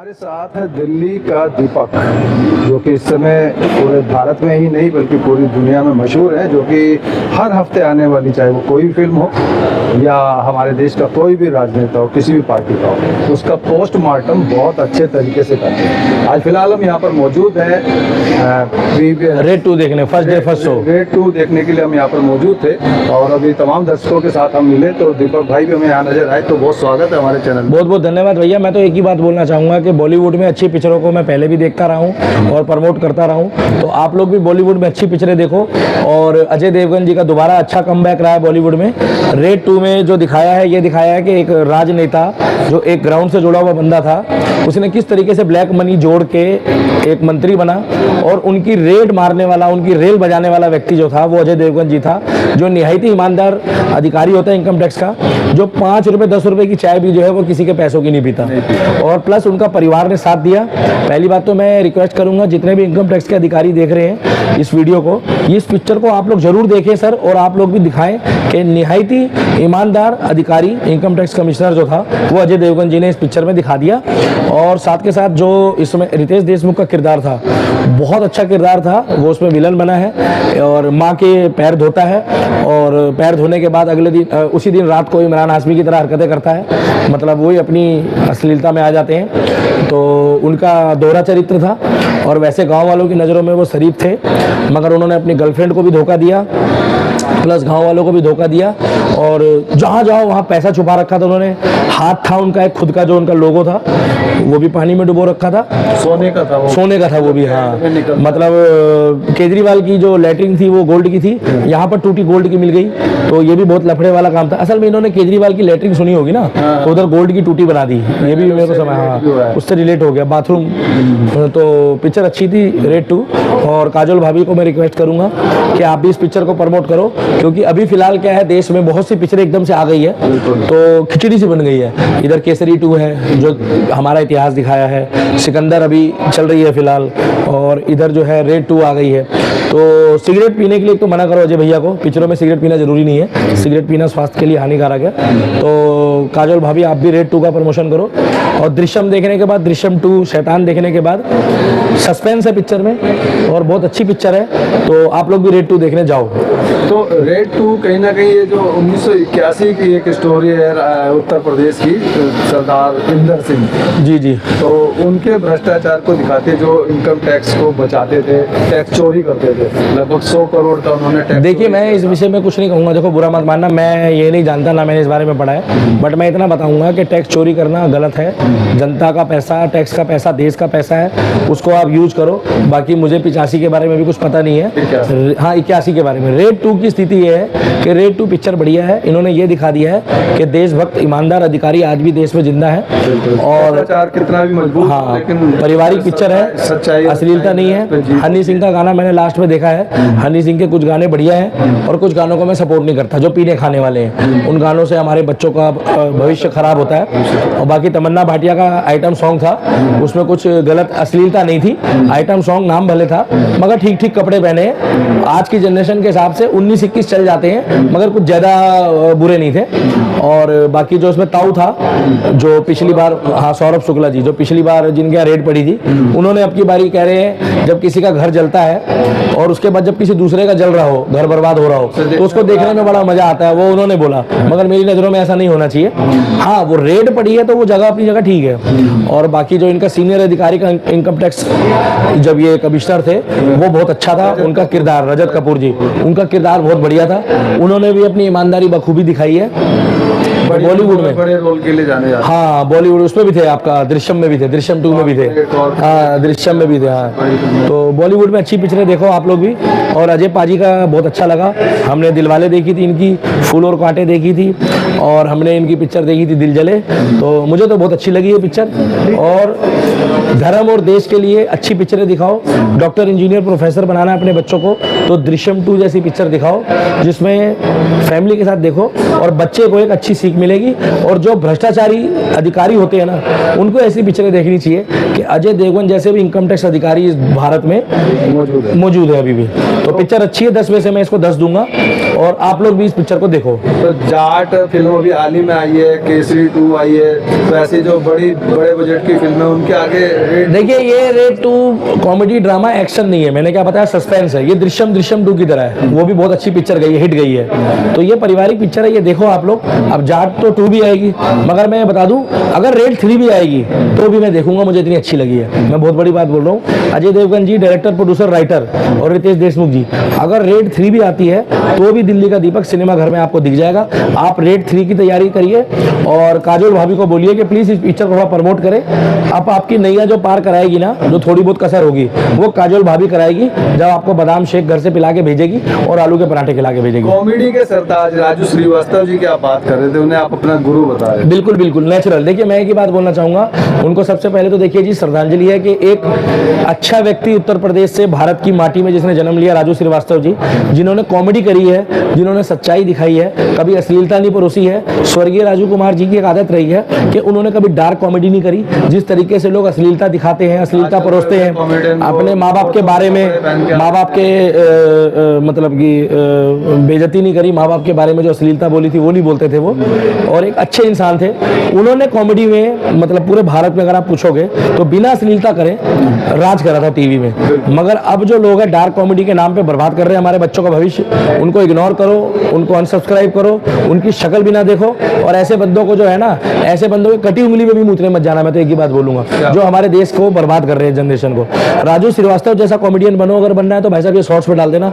हमारे साथ है दिल्ली का दीपक, जो कि इस समय पूरे भारत में ही नहीं बल्कि पूरी दुनिया में मशहूर है, जो कि हर हफ्ते आने वाली, चाहे वो कोई भी फिल्म हो या हमारे देश का कोई भी राजनेता हो, किसी भी पार्टी का हो, उसका पोस्टमार्टम बहुत अच्छे तरीके से करते हैं। आज फिलहाल हम यहाँ पर मौजूद हैं रेड 2 देखने, first day first show red 2 देखने के लिए हम यहाँ पर मौजूद थे और अभी तमाम दर्शकों के साथ हम मिले तो दीपक भाई भी हमें यहाँ नजर आए, तो बहुत स्वागत है हमारे चैनल में। बहुत बहुत धन्यवाद भैया। मैं तो एक ही बात बोलना चाहूँगा कि बॉलीवुड में अच्छी पिक्चरों को मैं पहले भी देखता रहा हूँ और प्रमोट करता रहा हूँ, तो आप लोग भी बॉलीवुड में अच्छी पिक्चरें देखो। और अजय देवगन जी का दोबारा अच्छा कमबैक रहा है बॉलीवुड में। रेड 2 में जो दिखाया है, ये दिखाया है कि एक राजनेता जो एक ग्राउंड से जुड़ा हुआ बंदा था, उसने किस तरीके से ब्लैक मनी जोड़ के एक मंत्री बना और उनकी रेड मारने वाला, उनकी रेल बजाने वाला व्यक्ति जो था वो अजय देवगन जी था, जो निहायती ईमानदार अधिकारी होता है इनकम टैक्स का, जो 5 रुपए 10 रुपए की चाय भी जो है वो किसी के पैसों की नहीं पीता, और प्लस उनका परिवार ने साथ दिया। पहली बात तो मैं रिक्वेस्ट करूंगा जितने भी इनकम टैक्स के अधिकारी देख रहे हैं इस वीडियो को, इस पिक्चर को आप लोग जरूर देखें सर, और आप लोग भी दिखाएं कि निहायती ईमानदार अधिकारी इनकम टैक्स कमिश्नर जो था वो अजय देवगन जी ने इस पिक्चर में दिखा दिया। और साथ के साथ जो इसमें रितेश देशमुख का किरदार था, बहुत अच्छा किरदार था, वो उसमें विलन बना है और माँ के पैर धोता है और पैर धोने के बाद अगले दिन उसी दिन रात को इमरान हाशमी की तरह हरकतें करता है, मतलब वही अपनी अश्लीलता में आ जाते हैं। तो उनका दोहरा चरित्र था और वैसे गांव वालों की नज़रों में वो शरीफ थे, मगर उन्होंने अपनी गर्लफ्रेंड को भी धोखा दिया, प्लस गांव वालों को भी धोखा दिया, और जहाँ जाओ वहाँ पैसा छुपा रखा था उन्होंने। हाथ था उनका एक खुद का, जो उनका लोगो था वो भी पानी में डुबो रखा था, सोने का था वो, सोने का था वो भी। हाँ, मतलब केजरीवाल की जो लेटरिन थी वो गोल्ड की थी, यहाँ पर टूटी गोल्ड की मिल गई, तो ये भी बहुत लफड़े वाला काम था। असल में इन्होंने केजरीवाल की लेटरिन सुनी होगी ना, तो उधर गोल्ड की टूटी बना दी, ये भी मेरे को समझ, हाँ उससे रिलेट हो गया बाथरूम। तो पिक्चर अच्छी थी रेड 2, और काजोल भाभी को मैं रिक्वेस्ट करूंगा कि आप भी इस पिक्चर को प्रमोट करो, क्योंकि अभी फिलहाल क्या है, देश में बहुत सी पिक्चरें एकदम से आ गई है तो खिचड़ी सी बन गई है। इधर केसरी 2 है जो हमारा इतिहास दिखाया है, सिकंदर अभी चल रही है फिलहाल, और इधर जो है रेड 2 आ गई है। तो सिगरेट पीने के लिए तो मना करो अजय भैया को, पिक्चरों में सिगरेट पीना जरूरी नहीं है, सिगरेट पीना स्वास्थ्य के लिए हानिकारक है। तो काजोल भाभी आप भी रेड 2 का प्रमोशन करो। और दृश्यम देखने के बाद, दृश्यम 2 शैतान देखने के बाद, सस्पेंस है पिक्चर में और बहुत अच्छी पिक्चर है, तो आप लोग भी रेड 2 देखने जाओ। तो रेड 2 कहीं ना कहीं ये जो 1981 की एक स्टोरी है उत्तर प्रदेश की, सरदार इंदर सिंह जी, तो उनके भ्रष्टाचार को दिखाते, जो इनकम टैक्स को बचाते थे, टैक्स चोरी करते थे, लगभग 100 करोड़ का उन्होंने टैक्स। देखिए मैं इस विषय में कुछ नहीं कहूँगा, देखो बुरा मत मानना, मैं ये नहीं जानता ना मैंने इस बारे में पढ़ा है, बट मैं इतना बताऊंगा कि टैक्स चोरी करना गलत है। जनता का पैसा, टैक्स का पैसा, देश का पैसा है, उसको आप यूज करो। बाकी मुझे 85 के बारे में भी कुछ पता नहीं है, हाँ 81 के बारे में। रेड 2 की स्थिति ये है कि रेड 2 पिक्चर बढ़िया है, इन्होंने ये दिखा दिया है कि देशभक्त ईमानदार अधिकारी आज भी देश में जिंदा है, और कितना भी मजबूत, हाँ लेकिन पारिवारिक पिक्चर है, सच्चाई, अश्लीलता नहीं है। हनी सिंह का गाना मैंने लास्ट में देखा है, हनी सिंह के कुछ गाने बढ़िया हैं और कुछ गानों को मैं सपोर्ट नहीं करता, जो पीने खाने वाले हैं, उन गानों से हमारे बच्चों का भविष्य खराब होता है। और बाकी तमन्ना भाटिया का आइटम सॉन्ग था, उसमें कुछ गलत अश्लीलता नहीं थी, आइटम सॉन्ग नाम भले था मगर ठीक ठीक कपड़े पहने, आज की जनरेशन के हिसाब से 19-21 चल जाते हैं, मगर कुछ ज़्यादा बुरे नहीं थे। और बाकी जो उसमें ताऊ था, जो पिछली बार, हाँ सौरभ शुक्ला जी, जो पिछली बार जिनके यहाँ रेड पड़ी थी, उन्होंने अब की बारी कह रहे हैं जब किसी का घर जलता है और उसके बाद जब किसी दूसरे का जल रहा हो, घर बर्बाद हो रहा हो, तो उसको देखने में बड़ा मजा आता है, वो उन्होंने बोला, मगर मेरी नज़रों में ऐसा नहीं होना चाहिए। हाँ वो रेड पड़ी है तो वो जगह अपनी जगह ठीक है, और बाकी जो इनका सीनियर अधिकारी का इनकम टैक्स जब ये कमिश्नर थे वो बहुत अच्छा था, उनका किरदार, रजत कपूर जी, उनका किरदार बहुत बढ़िया था, उन्होंने भी अपनी ईमानदारी बखूबी दिखाई है। बॉलीवुड में बड़े रोल के लिए जाने जाते, हाँ बॉलीवुड उसमें भी थे, आपका दृश्यम में भी थे, दृश्यम 2 में भी थे, हाँ दृश्यम में भी थे। हाँ तो बॉलीवुड में अच्छी पिक्चरें देखो आप लोग भी। और अजय पाजी का बहुत अच्छा लगा, हमने दिलवाले देखी थी, इनकी फूल और कांटे देखी थी, और हमने इनकी पिक्चर देखी थी दिल जले, तो मुझे तो बहुत अच्छी लगी ये पिक्चर। और धर्म और देश के लिए अच्छी पिक्चरें दिखाओ, डॉक्टर इंजीनियर प्रोफेसर बनाना है अपने बच्चों को, तो दृश्यम 2 जैसी पिक्चर दिखाओ जिसमें फैमिली के साथ देखो और बच्चे को एक अच्छी सीख मिलेगी। और जो भ्रष्टाचारी अधिकारी होते हैं ना, उनको ऐसी पिक्चरें देखनी चाहिए कि अजय देवगन जैसे भी इनकम टैक्स अधिकारी इस भारत में मौजूद है अभी भी। तो पिक्चर अच्छी है, 10 में से मैं इसको 10 दूंगा, और आप लोग भी इस पिक्चर को देखो। तो जाट फिल्म अभी हाल ही में आई है, केसरी 2 आई है, तो ऐसी जो बड़े बजट की फिल्म है उनके आगे रेट। देखिए ये रेड 2 कॉमेडी ड्रामा एक्शन नहीं है, मैंने क्या बताया, सस्पेंस है। ये दृश्यम 2 की तरह है, वो भी बहुत अच्छी पिक्चर गई है, हिट गई है। तो ये पारिवारिक पिक्चर है, ये देखो आप लोग। अब जाट तो 2 भी आएगी, मगर मैं बता दूं अगर रेड 3 भी आएगी तो भी मैं देखूंगा, मुझे इतनी अच्छी लगी है। मैं बहुत बड़ी बात बोल रहा हूँ। अजय देवगन जी डायरेक्टर, प्रोड्यूसर, राइटर, और रितेश देशमुख जी, अगर रेड 3 भी आती है तो भी दिल्ली का दीपक सिनेमा घर में आपको दिख जाएगा। आप रेड 3 की तैयारी करिए और काजोल भाभी को बोलिए कि प्लीज इस पिक्चर को थोड़ा प्रमोट करें। आप आपकी नैया जो पार कराएगी ना, जो थोड़ी बहुत कसर होगी वो काजोल भाभी कराएगी, जब आपको बादाम शेक घर से पिला के भेजेगी और आलू के पराठे खिला के भेजेगी। कॉमेडी के सरताज राजू श्रीवास्तव जी की आप बात कर रहे थे, उन्हें आप अपना गुरु बता रहे हैं। बिल्कुल बिल्कुल नेचुरल। देखिए मैं एक ही बात बोलना चाहूंगा उनको, सबसे पहले तो देखिए जी श्रद्धांजलि है कि एक अच्छा व्यक्ति उत्तर प्रदेश से भारत की माटी में जिसने जन्म लिया, राजू श्रीवास्तव जी, जिन्होंने कॉमेडी करी है, जिन्होंने सच्चाई दिखाई है, कभी अश्लीलता नहीं परोसी है। स्वर्गीय राजू कुमार जी की एक आदत रही है कि उन्होंने कभी डार्क कॉमेडी नहीं करी। जिस तरीके से लोग अश्लीलता दिखाते हैं, अश्लीलता परोसते हैं, अपने माँ बाप के बारे में, माँ बाप के मतलब कि बेइज्जती नहीं करी, माँ बाप के बारे में जो अश्लीलता बोली थी वो नहीं बोलते थे वो, और एक अच्छे इंसान थे। उन्होंने कॉमेडी में मतलब पूरे भारत में अगर आप पूछोगे तो बिना अश्लीलता करें राज करा था टीवी में। मगर अब जो लोग हैं डार्क कॉमेडी के नाम पे बर्बाद कर रहे हैं हमारे बच्चों का भविष्य, उनको इग्नोर करो, उनको अनसब्सक्राइब करो, उनकी शक्ल भी ना देखो, और ऐसे बंदों को जो है ना, ऐसे बंदों की कटी उंगली में भी मूतने मत जाना। मैं तो एक ही बात बोलूंगा, जो हमारे देश को बर्बाद कर रहे हैं, जनरेशन को। राजू श्रीवास्तव जैसा कॉमेडियन बनो अगर बनना है तो भाई साहब ये शॉर्ट्स पे डाल देना।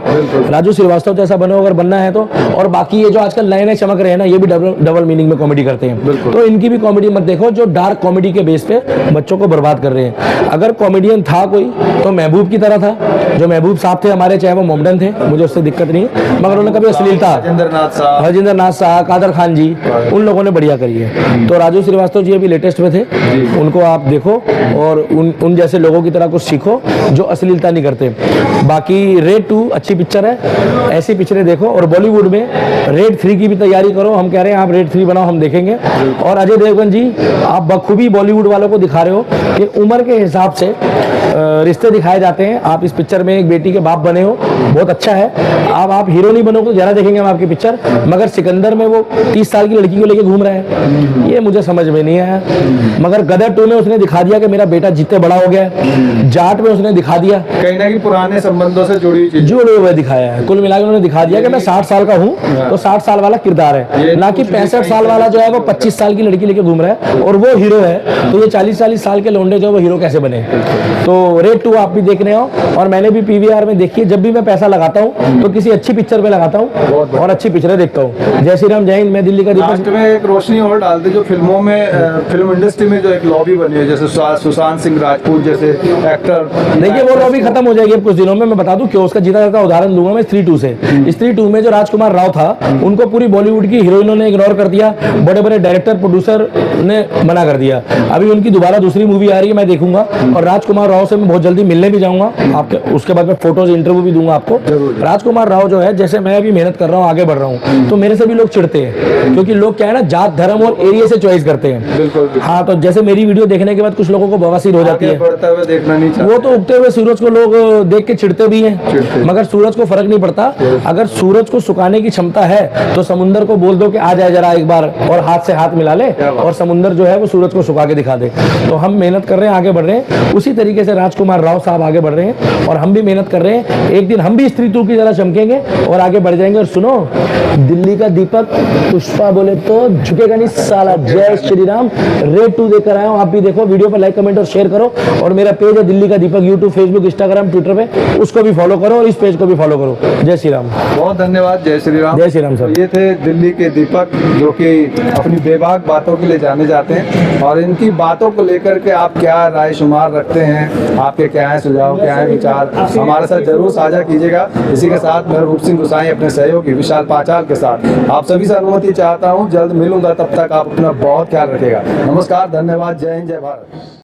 राजू श्रीवास्तव जैसा बनो अगर बनना है तो, और बाकी ये जो आजकल नए नए चमक रहे हैं ना, ये भी डबल मीनिंग में कॉमेडी करते हैं, तो इनकी भी कॉमेडी मत देखो, जो डार्क कॉमेडी के बेस पे बच्चों को बर्बाद कर रहे हैं। अगर कॉमेडियन था कोई तो महबूब की तरह था, जो महबूब साहब थे हमारे, चाहे वो मोमडन थे, मुझे उससे दिक्कत नहीं है, मगर उन्होंने कभी अश्लीलता, हरजिंदर नाथ साहब, कादर खान जी, उन लोगों ने बढ़िया करी है। तो राजू श्रीवास्तव जी अभी लेटेस्ट में थे, उनको आप देखो और उन जैसे लोगों की तरह कुछ सीखो जो अश्लीलता नहीं करते। बाकी रेड 2 अच्छी पिक्चर है, ऐसी पिक्चरें देखो। और बॉलीवुड में रेड 3 की भी तैयारी करो, हम कह रहे हैं आप रेड 3 बनाओ, हम देखेंगे। और अजय देवगन जी आप बखूबी बॉलीवुड वालों को दिखा रहे हो कि उम्र के हिसाब से रिश्ते दिखाए जाते हैं। आप इस पिक्चर में एक बेटी के बाप बने हो, बहुत अच्छा है। अब आप हीरो नहीं बनोगे तो जरा देखेंगे हम आपकी पिक्चर, मगर सिकंदर में वो 30 साल की लड़की को लेके घूम रहे हैं, ये मुझे समझ में नहीं आया। मगर गदर 2 में उसने दिखा दिया कि मेरा बेटा जितने बड़ा हो गया। जाट में उसने दिखा दिया कहीं ना कहीं पुराने संबंधों से जुड़े हुए दिखाया है। कुल मिलाकर उन्होंने दिखा दिया कि मैं 60 साल का हूँ, तो 60 साल वाला किरदार है, ना कि 65 साल वाला जो है वो 25 साल की लड़की लेके घूम रहा है और वो हीरो है। तो ये 40-40 साल के लौंडे जो वो हीरो कैसे बने। तो रेड 2 आप भी देख रहे हो, और मैंने भी PVR में देखी है। जब भी मैं पैसा लगाता हूँ तो किसी अच्छी पिक्चर पे लगाता हूँ और अच्छी पिक्चरें देखता हूँ। जय श्री राम, जय हिंद। मैं दिल्ली का लास्ट में एक रोशनी और डाल दे, जो फिल्मों में फिल्म इंडस्ट्री में जो एक लॉबी बनी है, जैसे सुशांत सिंह राजपूत जैसे एक्टर, देखिए वो लॉबी खत्म हो जाएगी अब कुछ दिनों में। मैं बता दूं क्यों, उसका जीता जाता उदाहरण दूंगा मैं स्त्री 2 से। स्त्री 2 में जो राजकुमार राव था, उनको पूरी बॉलीवुड की हीरोइनों ने इग्नोर कर दिया, बड़े बड़े डायरेक्टर प्रोड्यूसर ने मना कर दिया। अभी उनकी दोबारा दूसरी मूवी आ रही है, मैं देखूंगा, और राजकुमार राव से मैं बहुत जल्दी मिलने भी जाऊंगा आपके, उसके बाद मैं फोटोज इंटरव्यू भी दूंगा आपको। राजकुमार राव जो है, जैसे मैं अभी मेहनत कर रहा हूँ, आगे बढ़ रहा हूँ, तो मेरे से भी लोग चिढ़ते हैं, क्योंकि लोग क्या है ना, जात धर्म और एरिया से चॉइस करते हैं। हाँ, तो जैसे मेरी वीडियो देखने के बाद कुछ लोगों को बवासीर हो जाती है, बढ़ता हुआ देखना नहीं चाहते। वो तो उगते हुए सूरज को लोग देख के चिढ़ते भी हैं, मगर सूरज को फर्क नहीं पड़ता। अगर सूरज को सुखाने की क्षमता है तो समुंदर को बोल दो कि आ जाए जरा एक बार, और हाथ से हाथ मिला ले, और समुंदर जो है वो सूरज को सुखा के दिखा दे। तो हम मेहनत कर रहे हैं, आगे बढ़ रहे हैं, उसी तरीके से राजकुमार राव साहब आगे बढ़ रहे हैं, और हम भी मेहनत कर रहे हैं। एक दिन हम भी स्त्री 2 की तरह चमकेंगे और आगे बढ़ जाएंगे। और सुनो, दिल्ली का दीपक, पुष्पा बोले तो झुकेगा नहीं साला। जय श्री राम। रेड 2 देखकर आया हूं, आप भी देखो। वीडियो पर लाइक, कमेंट और शेयर करो। और मेरा पेज है दिल्ली का दीपक, यूट्यूब, फेसबुक, इंस्टाग्राम, ट्विटर पे, उसको भी फॉलो करो और इस पेज को भी फॉलो करो। जय श्री राम। बहुत धन्यवाद। जय श्री राम। जय श्री राम सर। ये थे दिल्ली के दीपक, जो कि अपनी बेबाक बातों के लिए जाने जाते हैं, और इनकी बातों को लेकर के आप क्या राय शुमार रखते हैं, आपके क्या है सुझाव, क्या है विचार, हमारे साथ जरूर साझा कीजिएगा। इसी के साथ मैं रूप सिंह गुसाई अपने सहयोगी विशाल पांचाल के साथ आप सभी से अनुमति चाहता हूं, जल्द मिलूंगा, तब तक आप अपना बहुत ख्याल रखिएगा। नमस्कार, धन्यवाद, जय हिंद, जय भारत।